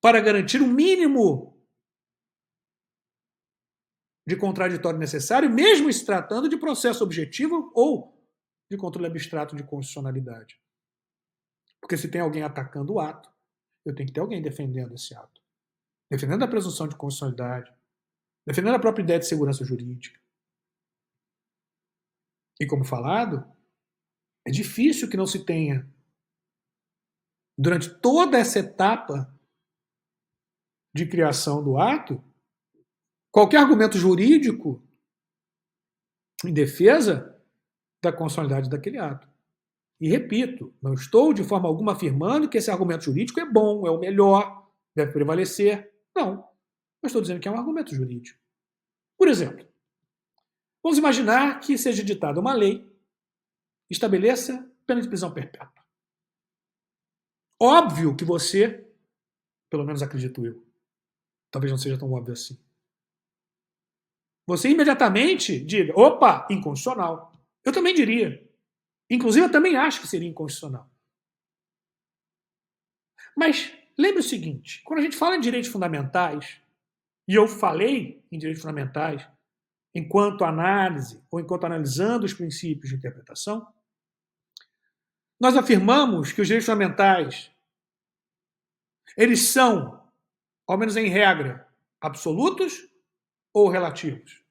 para garantir o mínimo de contraditório necessário, mesmo se tratando de processo objetivo ou de controle abstrato de constitucionalidade. Porque se tem alguém atacando o ato, eu tenho que ter alguém defendendo esse ato. Defendendo a presunção de constitucionalidade, defendendo a própria ideia de segurança jurídica. E como falado, é difícil que não se tenha, durante toda essa etapa de criação do ato, qualquer argumento jurídico em defesa da constitucionalidade daquele ato. E repito, não estou de forma alguma afirmando que esse argumento jurídico é bom, é o melhor, deve prevalecer. Não. Eu estou dizendo que é um argumento jurídico. Por exemplo, vamos imaginar que seja editada uma lei que estabeleça pena de prisão perpétua. Óbvio que você, pelo menos acredito eu, talvez não seja tão óbvio assim, você imediatamente diga, opa, inconstitucional. Eu também diria. Inclusive, eu também acho que seria inconstitucional. Mas lembre o seguinte, quando a gente fala em direitos fundamentais, e eu falei em direitos fundamentais enquanto análise, ou enquanto analisando os princípios de interpretação, nós afirmamos que os direitos fundamentais, eles são, ao menos em regra, absolutos ou relativos?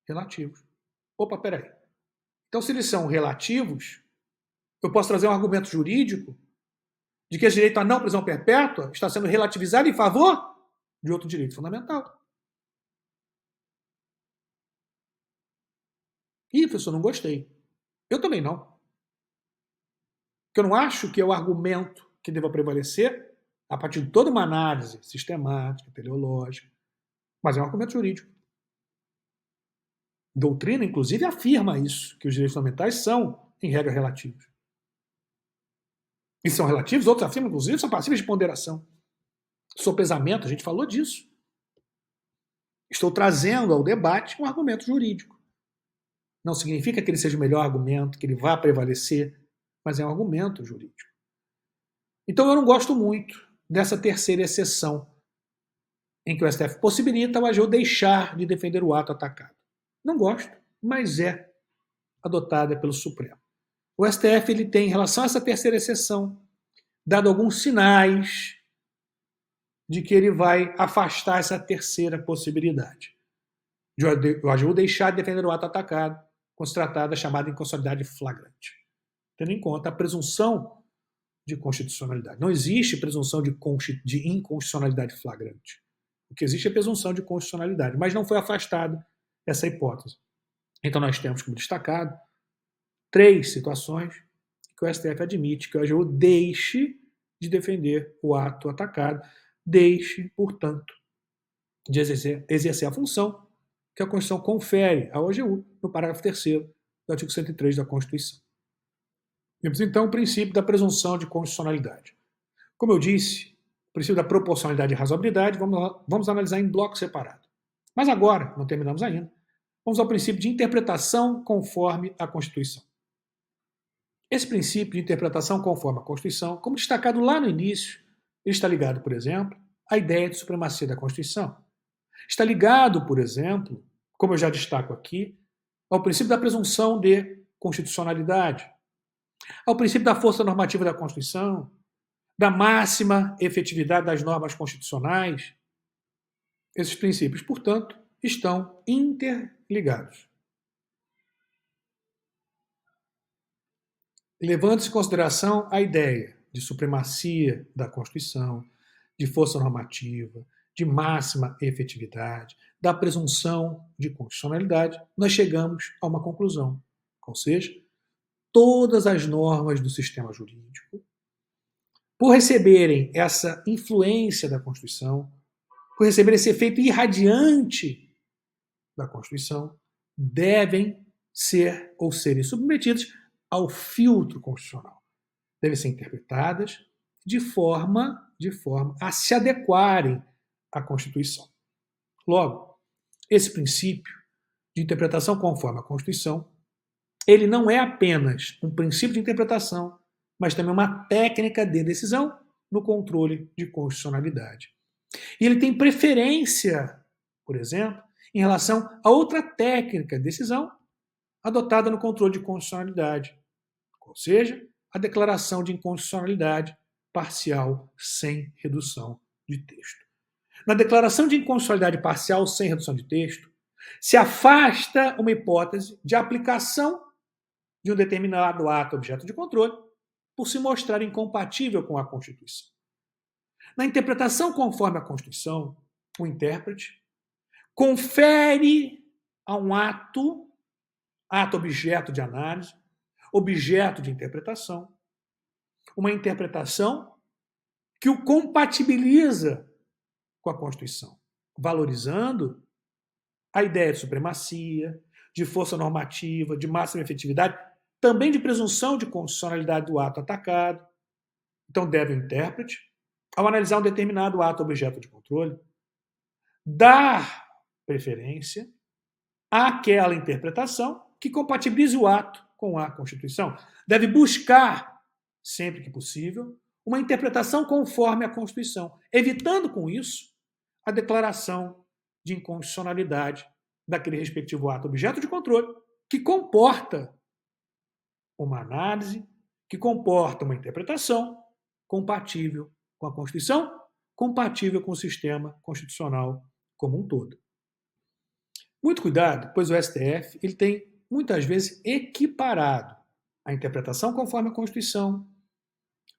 Relativos. Opa, peraí. Então, se eles são relativos, eu posso trazer um argumento jurídico de que esse direito à não prisão perpétua está sendo relativizado em favor de outro direito fundamental. Ih, professor, não gostei. Eu também não. Porque eu não acho que é o argumento que deva prevalecer a partir de toda uma análise sistemática, teleológica, mas é um argumento jurídico. Doutrina, inclusive, afirma isso, que os direitos fundamentais são, em regra, relativos. E são relativos, outros afirmam, inclusive, são passíveis de ponderação. sopesamento, a gente falou disso. Estou trazendo ao debate um argumento jurídico. Não significa que ele seja o melhor argumento, que ele vá prevalecer, mas é um argumento jurídico. Então eu não gosto muito dessa terceira exceção, em que o STF possibilita o AGU deixar de defender o ato atacado. Não gosto, mas é adotada pelo Supremo. O STF ele tem, em relação a essa terceira exceção, dado alguns sinais de que ele vai afastar essa terceira possibilidade. De o AGU deixar de defender o ato atacado, quando se tratar da chamada inconstitucionalidade flagrante. Tendo em conta a presunção de constitucionalidade. Não existe presunção de inconstitucionalidade flagrante. O que existe é presunção de constitucionalidade, mas não foi afastada essa hipótese. Então nós temos como destacado 3 situações que o STF admite que o AGU deixe de defender o ato atacado, deixe, portanto, de exercer a função que a Constituição confere ao AGU no parágrafo 3º do artigo 103 da Constituição. Temos então o princípio da presunção de constitucionalidade. Como eu disse, o princípio da proporcionalidade e razoabilidade vamos analisar em bloco separado. Mas agora, não terminamos ainda, vamos ao princípio de interpretação conforme a Constituição. Esse princípio de interpretação conforme a Constituição, como destacado lá no início, ele está ligado, por exemplo, à ideia de supremacia da Constituição. Está ligado, por exemplo, como eu já destaco aqui, ao princípio da presunção de constitucionalidade, ao princípio da força normativa da Constituição, da máxima efetividade das normas constitucionais. Esses princípios, portanto, estão interligados. Levando-se em consideração a ideia de supremacia da Constituição, de força normativa, de máxima efetividade, da presunção de constitucionalidade, nós chegamos a uma conclusão. Ou seja, todas as normas do sistema jurídico, por receberem essa influência da Constituição, por receberem esse efeito irradiante da Constituição, devem ser ou serem submetidas ao filtro constitucional. Devem ser interpretadas de forma a se adequarem à Constituição. Logo, esse princípio de interpretação conforme a Constituição, ele não é apenas um princípio de interpretação, mas também uma técnica de decisão no controle de constitucionalidade. E ele tem preferência, por exemplo, em relação a outra técnica de decisão adotada no controle de constitucionalidade, ou seja, a declaração de inconstitucionalidade parcial sem redução de texto. Na declaração de inconstitucionalidade parcial sem redução de texto, se afasta uma hipótese de aplicação de um determinado ato objeto de controle por se mostrar incompatível com a Constituição. Na interpretação conforme a Constituição, o intérprete confere a um ato objeto de análise, objeto de interpretação, uma interpretação que o compatibiliza com a Constituição, valorizando a ideia de supremacia, de força normativa, de máxima efetividade, também de presunção de constitucionalidade do ato atacado. Então deve o intérprete, ao analisar um determinado ato objeto de controle, dar preferência àquela interpretação que compatibilize o ato com a Constituição. Deve buscar, sempre que possível, uma interpretação conforme a Constituição, evitando com isso a declaração de inconstitucionalidade daquele respectivo ato objeto de controle, que comporta uma análise, que comporta uma interpretação compatível com a Constituição, compatível com o sistema constitucional como um todo. Muito cuidado, pois o STF ele tem muitas vezes equiparado a interpretação conforme a Constituição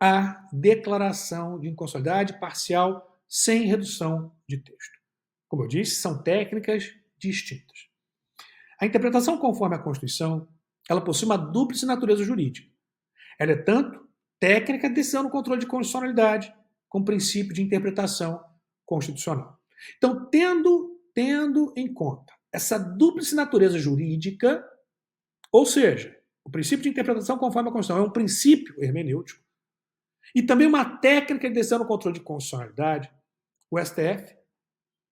à declaração de inconstitucionalidade parcial sem redução de texto. Como eu disse, são técnicas distintas. A interpretação conforme a Constituição, ela possui uma dúplice natureza jurídica. Ela é tanto técnica de decisão no controle de constitucionalidade, como princípio de interpretação constitucional. Então, tendo em conta essa dúplice natureza jurídica, ou seja, o princípio de interpretação conforme a Constituição é um princípio hermenêutico, e também uma técnica de decisão no controle de constitucionalidade, O STF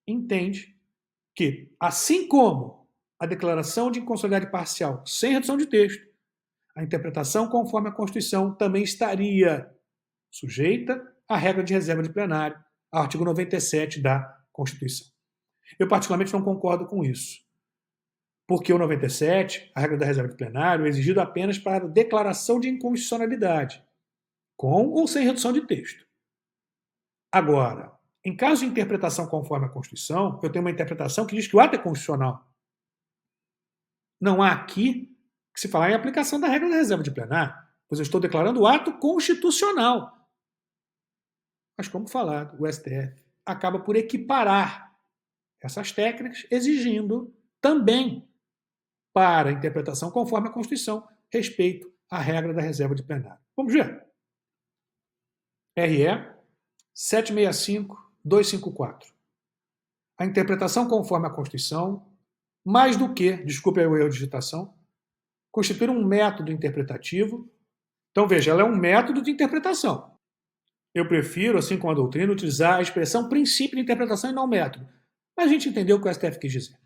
entende que, assim como a declaração de inconstitucionalidade parcial sem redução de texto, a interpretação conforme a Constituição também estaria sujeita à regra de reserva de plenário, ao artigo 97 da Constituição. Eu, particularmente, não concordo com isso, porque o 97, a regra da reserva de plenário, é exigido apenas para a declaração de inconstitucionalidade, com ou sem redução de texto. Agora, em caso de interpretação conforme a Constituição, eu tenho uma interpretação que diz que o ato é constitucional. Não há aqui que se falar em aplicação da regra da reserva de plenário, pois eu estou declarando o ato constitucional. Mas, como falado, o STF acaba por equiparar essas técnicas, exigindo também, para a interpretação conforme a Constituição, respeito à regra da reserva de plenário. Vamos ver. RE 765-254. A interpretação conforme a Constituição, mais do que, desculpe o erro de digitação, constituir um método interpretativo. Então, veja, ela é um método de interpretação. Eu prefiro, assim como a doutrina, utilizar a expressão princípio de interpretação e não método. Mas a gente entendeu o que o STF quis dizer.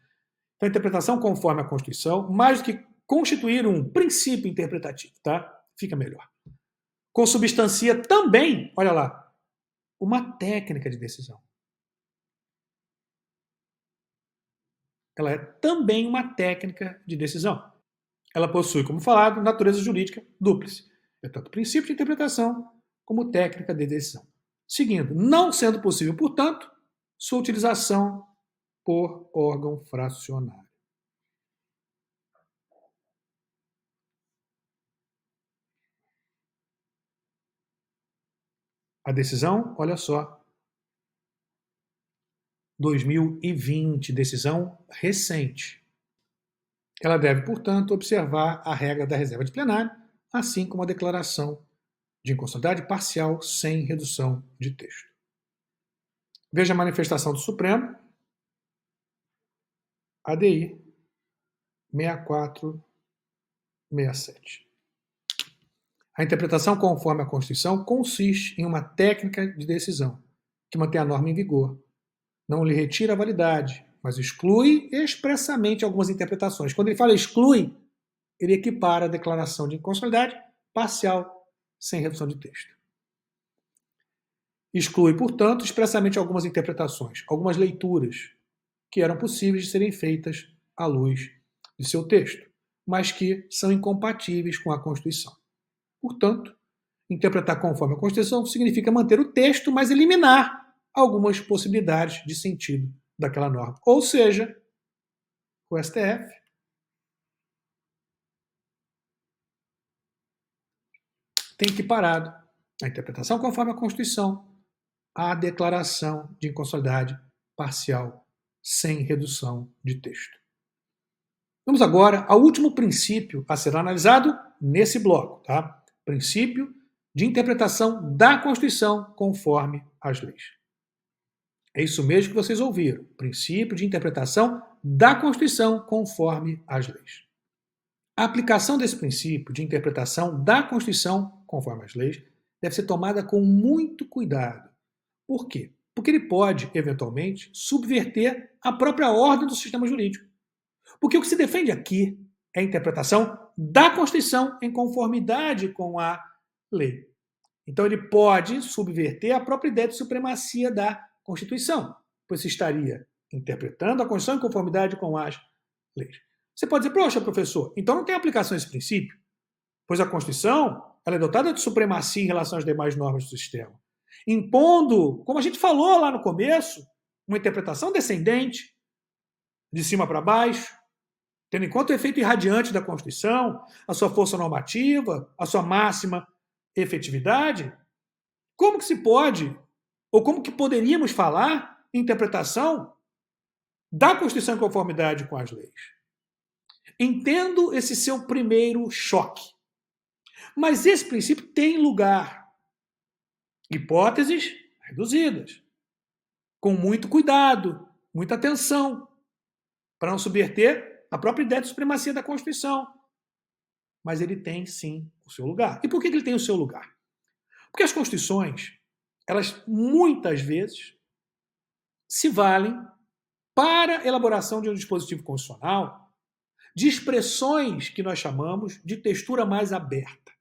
Então, a interpretação conforme a Constituição, mais do que constituir um princípio interpretativo, tá? Fica melhor. Consubstancia também, olha lá, uma técnica de decisão. Ela é também uma técnica de decisão. Ela possui, como falado, natureza jurídica dúplice. É tanto princípio de interpretação como técnica de decisão. Seguindo, não sendo possível, portanto, sua utilização por órgão fracionário. A decisão, olha só, 2020, decisão recente. Ela deve, portanto, observar a regra da reserva de plenário, assim como a declaração de inconstitucionalidade parcial sem redução de texto. Veja a manifestação do Supremo, ADI 6467. A interpretação conforme a Constituição consiste em uma técnica de decisão que mantém a norma em vigor, não lhe retira a validade, mas exclui expressamente algumas interpretações. Quando ele fala exclui, ele equipara a declaração de inconstitucionalidade parcial sem redução de texto. Exclui, portanto, expressamente algumas interpretações, algumas leituras que eram possíveis de serem feitas à luz de seu texto, mas que são incompatíveis com a Constituição. Portanto, interpretar conforme a Constituição significa manter o texto, mas eliminar algumas possibilidades de sentido daquela norma. Ou seja, o STF tem equiparado a interpretação conforme a Constituição à declaração de inconstitucionalidade parcial sem redução de texto. Vamos agora ao último princípio a ser analisado nesse bloco, tá? Princípio de interpretação da Constituição conforme as leis. É isso mesmo que vocês ouviram. Princípio de interpretação da Constituição conforme as leis. A aplicação desse princípio de interpretação da Constituição conforme as leis deve ser tomada com muito cuidado. Por quê? Porque ele pode, eventualmente, subverter a própria ordem do sistema jurídico. Porque o que se defende aqui é a interpretação da Constituição em conformidade com a lei. Então ele pode subverter a própria ideia de supremacia da Constituição, pois se estaria interpretando a Constituição em conformidade com as leis. Você pode dizer, poxa, professor, então não tem aplicação esse princípio? Pois a Constituição ela é dotada de supremacia em relação às demais normas do sistema, impondo, como a gente falou lá no começo, uma interpretação descendente, de cima para baixo, tendo em conta o efeito irradiante da Constituição, a sua força normativa, a sua máxima efetividade. Como que se pode, ou como que poderíamos falar em interpretação da Constituição em conformidade com as leis? Entendo esse seu primeiro choque. Mas esse princípio tem lugar. Hipóteses reduzidas. Com muito cuidado, muita atenção, para não subverter a própria ideia de supremacia da Constituição. Mas ele tem, sim, o seu lugar. E por que ele tem o seu lugar? Porque as Constituições, elas muitas vezes se valem para a elaboração de um dispositivo constitucional de expressões que nós chamamos de textura mais aberta,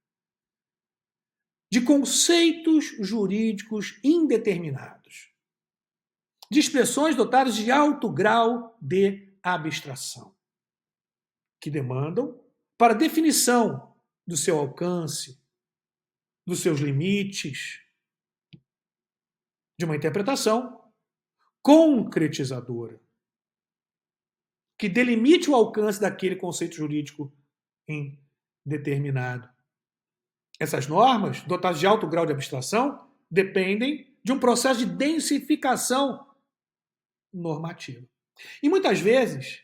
de conceitos jurídicos indeterminados, de expressões dotadas de alto grau de abstração, que demandam, para definição do seu alcance, dos seus limites, de uma interpretação concretizadora, que delimite o alcance daquele conceito jurídico indeterminado. Essas normas, dotadas de alto grau de abstração, dependem de um processo de densificação normativa. E muitas vezes,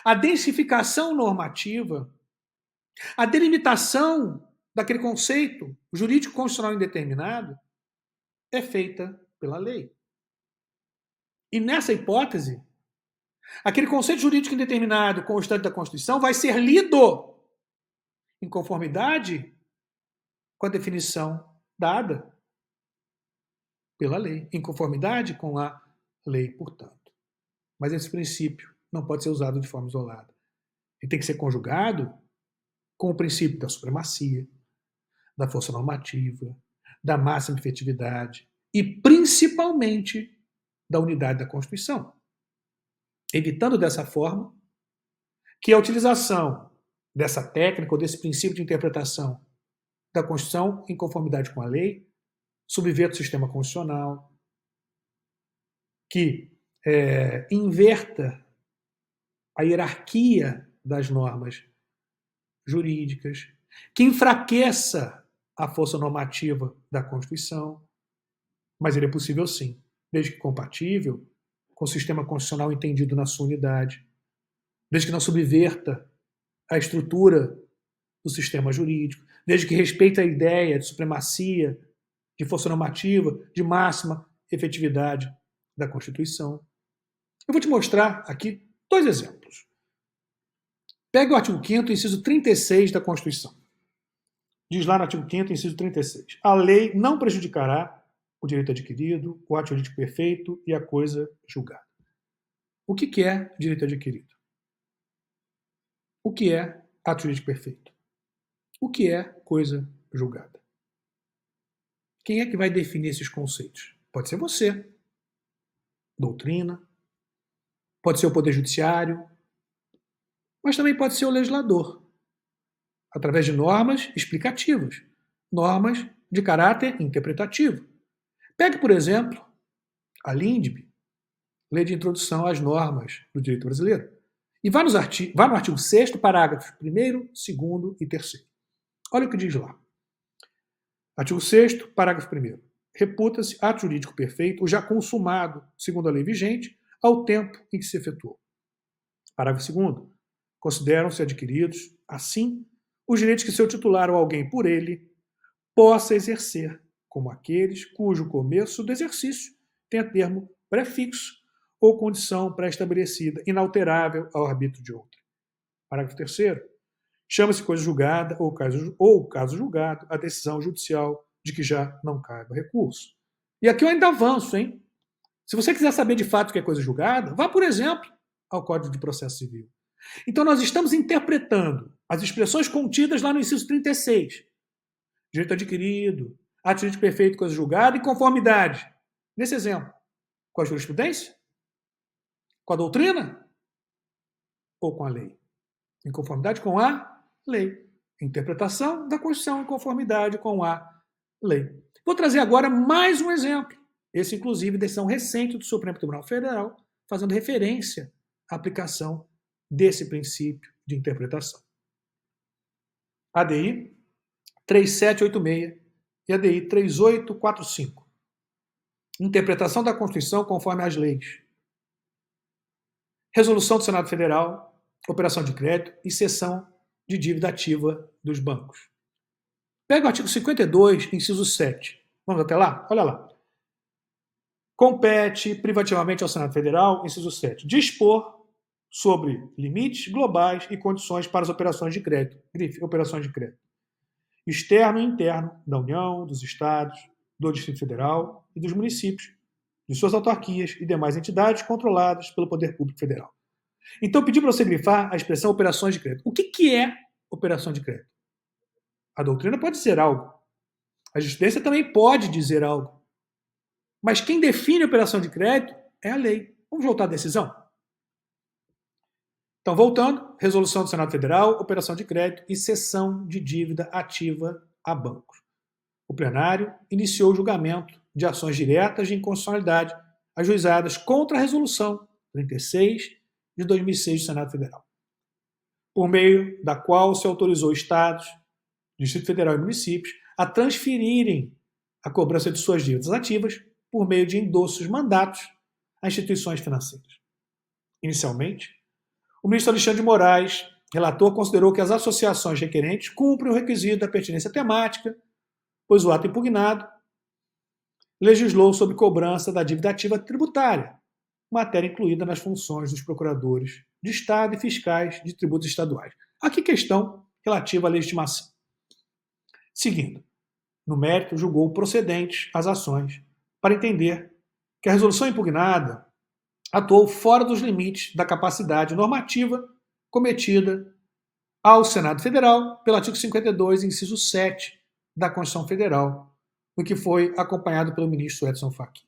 a densificação normativa, a delimitação daquele conceito jurídico constitucional indeterminado é feita pela lei. E nessa hipótese, aquele conceito jurídico indeterminado constante da Constituição vai ser lido em conformidade com a definição dada pela lei, em conformidade com a lei, portanto. Mas esse princípio não pode ser usado de forma isolada. Ele tem que ser conjugado com o princípio da supremacia, da força normativa, da máxima efetividade e, principalmente, da unidade da Constituição, evitando dessa forma que a utilização dessa técnica ou desse princípio de interpretação da Constituição em conformidade com a lei subverta o sistema constitucional, que inverta a hierarquia das normas jurídicas, que enfraqueça a força normativa da Constituição, mas ele é possível sim, desde que compatível com o sistema constitucional entendido na sua unidade, desde que não subverta a estrutura do sistema jurídico, desde que respeite a ideia de supremacia, de força normativa, de máxima efetividade da Constituição. Eu vou te mostrar aqui 2 exemplos. Pega o artigo 5º, inciso 36 da Constituição. Diz lá no artigo 5º, inciso 36. A lei não prejudicará o direito adquirido, o ato jurídico perfeito e a coisa julgada. O que é direito adquirido? O que é ato jurídico perfeito? O que é coisa julgada? Quem é que vai definir esses conceitos? Pode ser você, doutrina, pode ser o Poder Judiciário, mas também pode ser o legislador, através de normas explicativas, normas de caráter interpretativo. Pegue, por exemplo, a LINDB, Lei de Introdução às Normas do Direito Brasileiro, e vá no artigo 6º, parágrafos 1º, 2º e 3º. Olha o que diz lá. Artigo 6º, parágrafo 1º. Reputa-se ato jurídico perfeito ou já consumado, segundo a lei vigente, ao tempo em que se efetuou. Parágrafo 2º. Consideram-se adquiridos, assim, os direitos que seu titular ou alguém por ele possa exercer, como aqueles cujo começo do exercício tenha termo prefixo ou condição pré-estabelecida, inalterável ao arbítrio de outrem. Parágrafo 3º. Chama-se coisa julgada ou caso julgado a decisão judicial de que já não caiba recurso. E aqui eu ainda avanço, hein? Se você quiser saber de fato o que é coisa julgada, vá, por exemplo, ao Código de Processo Civil. Então nós estamos interpretando as expressões contidas lá no inciso 36. Direito adquirido, ato jurídico perfeito, coisa julgada e conformidade. Nesse exemplo, com a jurisprudência? Com a doutrina? Ou com a lei? Em conformidade com a lei. Interpretação da Constituição em conformidade com a lei. Vou trazer agora mais um exemplo. Esse, inclusive, decisão recente do Supremo Tribunal Federal, fazendo referência à aplicação desse princípio de interpretação. ADI 3786 e ADI 3845. Interpretação da Constituição conforme as leis. Resolução do Senado Federal, operação de crédito e cessão de dívida ativa dos bancos. Pega o artigo 52, inciso 7. Vamos até lá? Olha lá. Compete privativamente ao Senado Federal, inciso 7, dispor sobre limites globais e condições para as operações de crédito. Grife, operações de crédito. Externo e interno da União, dos Estados, do Distrito Federal e dos municípios, de suas autarquias e demais entidades controladas pelo Poder Público Federal. Então, pedi para você grifar a expressão operações de crédito. O que é operação de crédito? A doutrina pode dizer algo. A jurisprudência também pode dizer algo. Mas quem define a operação de crédito é a lei. Vamos voltar à decisão? Então, voltando, resolução do Senado Federal, operação de crédito e cessão de dívida ativa a bancos. O plenário iniciou o julgamento de ações diretas de inconstitucionalidade ajuizadas contra a resolução 36 de 2006 do Senado Federal, por meio da qual se autorizou estados, Distrito Federal e municípios a transferirem a cobrança de suas dívidas ativas por meio de endossos mandatos a instituições financeiras. Inicialmente, o ministro Alexandre de Moraes, relator, considerou que as associações requerentes cumprem o requisito da pertinência temática, pois o ato impugnado legislou sobre cobrança da dívida ativa tributária, matéria incluída nas funções dos procuradores de Estado e fiscais de tributos estaduais. Aqui questão relativa à legitimação. Seguindo, no mérito, julgou procedentes as ações para entender que a resolução impugnada atuou fora dos limites da capacidade normativa cometida ao Senado Federal pelo artigo 52, inciso 7 da Constituição Federal, o que foi acompanhado pelo ministro Edson Fachin.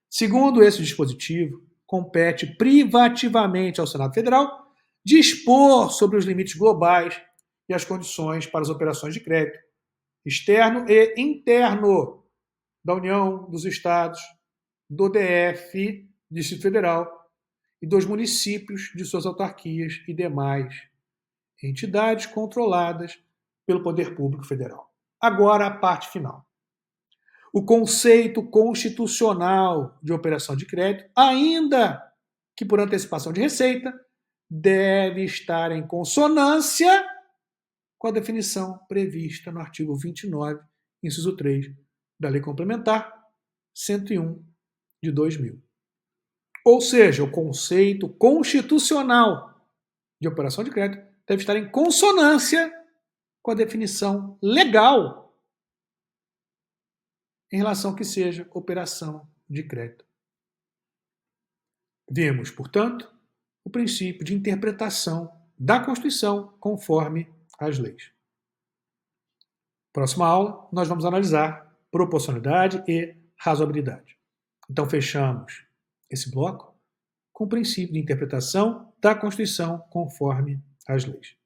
Segundo esse dispositivo, compete privativamente ao Senado Federal dispor sobre os limites globais e as condições para as operações de crédito externo e interno da União, dos Estados, do DF, Distrito Federal e dos municípios de suas autarquias e demais entidades controladas pelo Poder Público Federal. Agora a parte final. O conceito constitucional de operação de crédito, ainda que por antecipação de receita, deve estar em consonância com a definição prevista no artigo 29, inciso 3, da Lei Complementar 101 de 2000. Ou seja, o conceito constitucional de operação de crédito deve estar em consonância com a definição legal em relação ao que seja operação de crédito. Vemos, portanto, o princípio de interpretação da Constituição conforme as leis. Próxima aula, nós vamos analisar proporcionalidade e razoabilidade. Então, fechamos esse bloco com o princípio de interpretação da Constituição conforme as leis.